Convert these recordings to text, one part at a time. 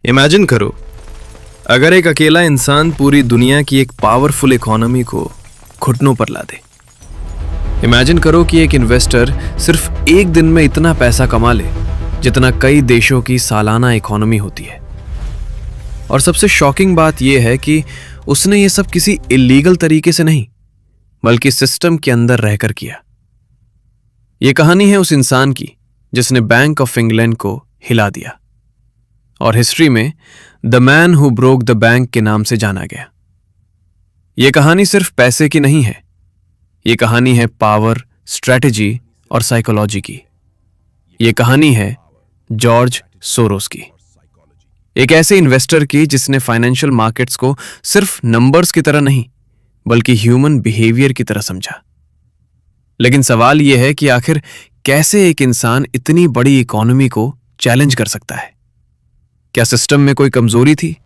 Imagine करो, अगर एक अकेला इंसान पूरी दुनिया की एक पावरफुल इकोनॉमी को घुटनों पर ला दे। इमेजिन करो कि एक इन्वेस्टर सिर्फ एक दिन में इतना पैसा कमा ले जितना कई देशों की सालाना इकोनॉमी होती है। और सबसे शॉकिंग बात यह है कि उसने ये सब किसी इलीगल तरीके से नहीं, बल्कि सिस्टम के अंदर रहकर किया। यह कहानी है उस इंसान की जिसने बैंक ऑफ इंग्लैंड को हिला दिया और हिस्ट्री में the man who broke the bank के नाम से जाना गया। यह कहानी सिर्फ पैसे की नहीं है, यह कहानी है पावर, स्ट्रेटेजी और साइकोलॉजी की। यह कहानी है जॉर्ज सोरोस की, एक ऐसे इन्वेस्टर की जिसने फाइनेंशियल मार्केट्स को सिर्फ नंबर्स की तरह नहीं बल्कि ह्यूमन बिहेवियर की तरह समझा। लेकिन सवाल यह है कि आखिर कैसे एक इंसान इतनी बड़ी इकोनॉमी को चैलेंज कर सकता है? क्या सिस्टम में कोई कमजोरी थी,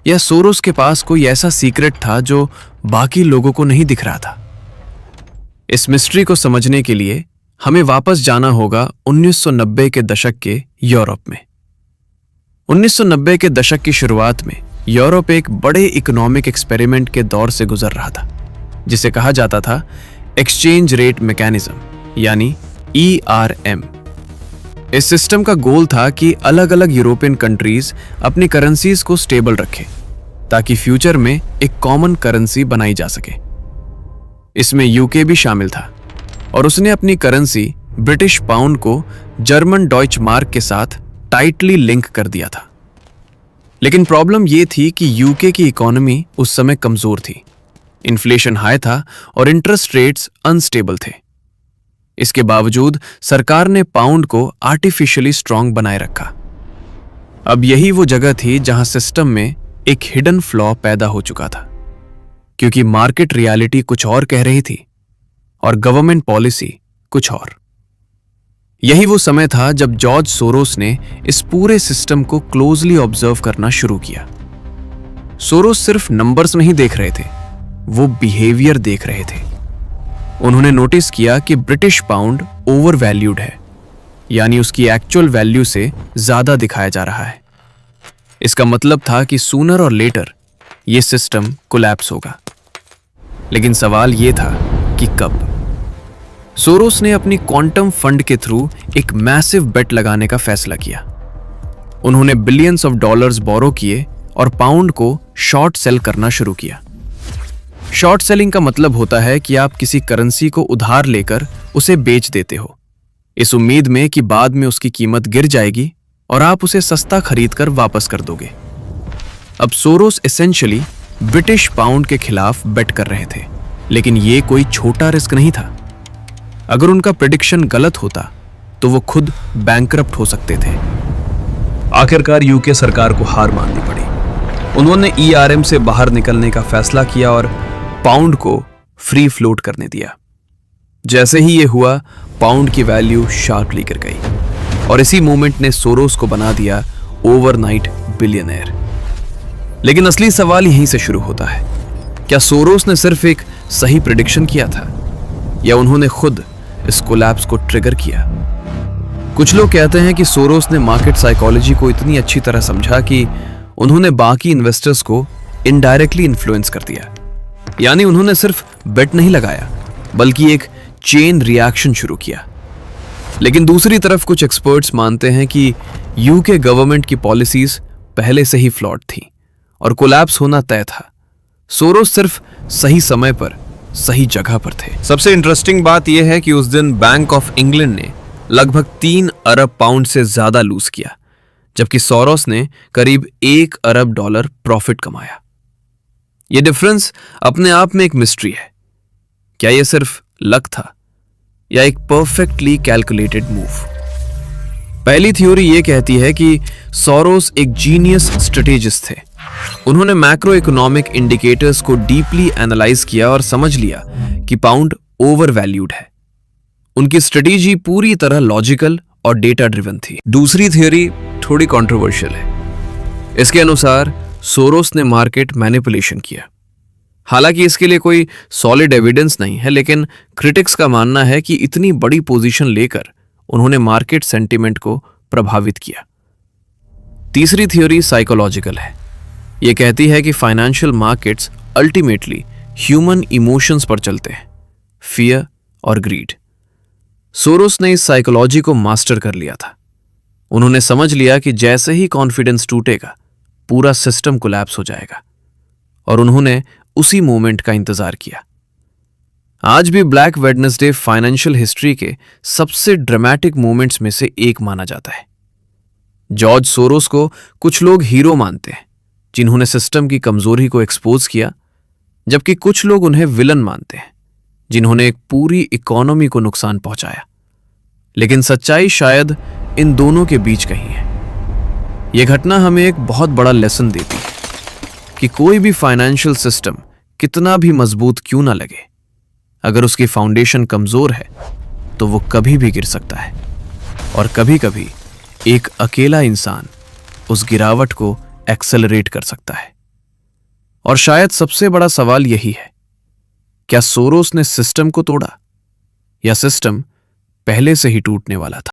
या सोरोस के पास कोई ऐसा सीक्रेट था जो बाकी लोगों को नहीं दिख रहा था? इस मिस्ट्री को समझने के लिए हमें वापस जाना होगा 1990 के दशक के यूरोप में। 1990 के दशक की शुरुआत में यूरोप एक बड़े इकोनॉमिक एक्सपेरिमेंट के दौर से गुजर रहा था, जिसे कहा जाता था एक्सचेंज रेट मैकेनिज्म, यानी ERM। इस सिस्टम का गोल था कि अलग अलग यूरोपियन कंट्रीज अपनी करेंसीज को स्टेबल रखें ताकि फ्यूचर में एक कॉमन करेंसी बनाई जा सके। इसमें यूके भी शामिल था और उसने अपनी करेंसी ब्रिटिश पाउंड को जर्मन डॉइच मार्क के साथ टाइटली लिंक कर दिया था। लेकिन प्रॉब्लम यह थी कि यूके की इकोनॉमी उस समय कमजोर थी, इन्फ्लेशन हाई था और इंटरेस्ट रेट्स अनस्टेबल थे। इसके बावजूद सरकार ने पाउंड को आर्टिफिशियली स्ट्रांग बनाए रखा। अब यही वो जगह थी जहां सिस्टम में एक हिडन फ्लॉ पैदा हो चुका था, क्योंकि मार्केट रियलिटी कुछ और कह रही थी और गवर्नमेंट पॉलिसी कुछ और। यही वो समय था जब जॉर्ज सोरोस ने इस पूरे सिस्टम को क्लोजली ऑब्जर्व करना शुरू किया। सोरोस सिर्फ नंबर्स नहीं देख रहे थे, वो बिहेवियर देख रहे थे। उन्होंने नोटिस किया कि ब्रिटिश पाउंड ओवर वैल्यूड है, यानी उसकी एक्चुअल वैल्यू से ज्यादा दिखाया जा रहा है। इसका मतलब था कि सूनर और लेटर यह सिस्टम कोलैप्स होगा। लेकिन सवाल यह था कि कब? सोरोस ने अपनी क्वांटम फंड के थ्रू एक मैसिव बेट लगाने का फैसला किया। उन्होंने बिलियंस ऑफ डॉलर्स बोरो किए और पाउंड को शॉर्ट सेल करना शुरू किया। शॉर्ट सेलिंग का मतलब होता है कि आप किसी करेंसी को उधार लेकर उसे बेच देते हो, इस उम्मीद में कि बाद में उसकी कीमत गिर जाएगी और आप उसे सस्ता खरीदकर वापस कर दोगे। अब सोरोस एसेंशियली ब्रिटिश पाउंड के खिलाफ बेट कर रहे थे, लेकिन यह कोई छोटा रिस्क नहीं था। अगर उनका प्रेडिक्शन गलत होता तो वो खुद बैंकरप्ट हो सकते थे। आखिरकार यूके सरकार को हार माननी पड़ी। उन्होंने ERM से बाहर निकलने का फैसला किया और पाउंड को फ्री फ्लोट करने दिया। जैसे ही यह हुआ, पाउंड की वैल्यू शार्पली गिर गई और इसी मोमेंट ने सोरोस को बना दिया ओवरनाइट बिलियनर। लेकिन असली सवाल यहीं से शुरू होता है, क्या सोरोस ने सिर्फ एक सही प्रेडिक्शन किया था, या उन्होंने खुद इस कोलैप्स को ट्रिगर किया? कुछ लोग कहते हैं कि सोरोस ने मार्केट साइकोलॉजी को इतनी अच्छी तरह समझा कि उन्होंने बाकी इन्वेस्टर्स को इनडायरेक्टली इन्फ्लुएंस कर दिया, यानी उन्होंने सिर्फ बेट नहीं लगाया बल्कि एक चेन रिएक्शन शुरू किया। लेकिन दूसरी तरफ कुछ एक्सपर्ट्स मानते हैं कि यूके गवर्नमेंट की पॉलिसीज पहले से ही फ्लॉड थी और कोलैप्स होना तय था। सोरोस सिर्फ सही समय पर सही जगह पर थे। सबसे इंटरेस्टिंग बात यह है कि उस दिन बैंक ऑफ इंग्लैंड ने लगभग 3 अरब पाउंड से ज्यादा लूज किया, जबकि सोरोस ने करीब 1 अरब डॉलर प्रॉफिट कमाया। यह डिफरेंस अपने आप में एक मिस्ट्री है। क्या यह सिर्फ लक था या एक परफेक्टली कैलकुलेटेड मूव? पहली थ्योरी यह कहती है कि सोरोस एक जीनियस स्ट्रेटेजिस्ट थे। उन्होंने मैक्रो इकोनॉमिक इंडिकेटर्स को डीपली एनालाइज किया और समझ लिया कि पाउंड ओवर वैल्यूड है। उनकी स्ट्रेटेजी पूरी तरह लॉजिकल और डेटा ड्रिवन थी। दूसरी थ्योरी थोड़ी कंट्रोवर्शियल है। इसके अनुसार सोरोस ने मार्केट मैनिपुलेशन किया। हालांकि इसके लिए कोई सॉलिड एविडेंस नहीं है, लेकिन क्रिटिक्स का मानना है कि इतनी बड़ी पोजीशन लेकर उन्होंने मार्केट सेंटिमेंट को प्रभावित किया। तीसरी थ्योरी साइकोलॉजिकल है। यह कहती है कि financial markets ultimately human emotions पर चलते हैं, फियर और ग्रीड। सोरोस ने इस साइकोलॉजी को मास्टर कर लिया था। उन्होंने समझ लिया कि जैसे ही कॉन्फिडेंस टूटेगा, पूरा सिस्टम कोलैप्स हो जाएगा, और उन्होंने उसी मोमेंट का इंतजार किया। आज भी ब्लैक वेडनेसडे फाइनेंशियल हिस्ट्री के सबसे ड्रामेटिक मोमेंट्स में से एक माना जाता है। जॉर्ज सोरोस को कुछ लोग हीरो मानते हैं, जिन्होंने सिस्टम की कमजोरी को एक्सपोज किया, जबकि कुछ लोग उन्हें विलन मानते हैं, जिन्होंने एक पूरी इकोनॉमी को नुकसान पहुंचाया। लेकिन सच्चाई शायद इन दोनों के बीच कहीं है। यह घटना हमें एक बहुत बड़ा लेसन देती है कि कोई भी फाइनेंशियल सिस्टम कितना भी मजबूत क्यों ना लगे, अगर उसकी फाउंडेशन कमजोर है तो वो कभी भी गिर सकता है, और कभी कभी एक अकेला इंसान उस गिरावट को एक्सेलरेट कर सकता है। और शायद सबसे बड़ा सवाल यही है, क्या सोरोस ने सिस्टम को तोड़ा, या सिस्टम पहले से ही टूटने वाला था?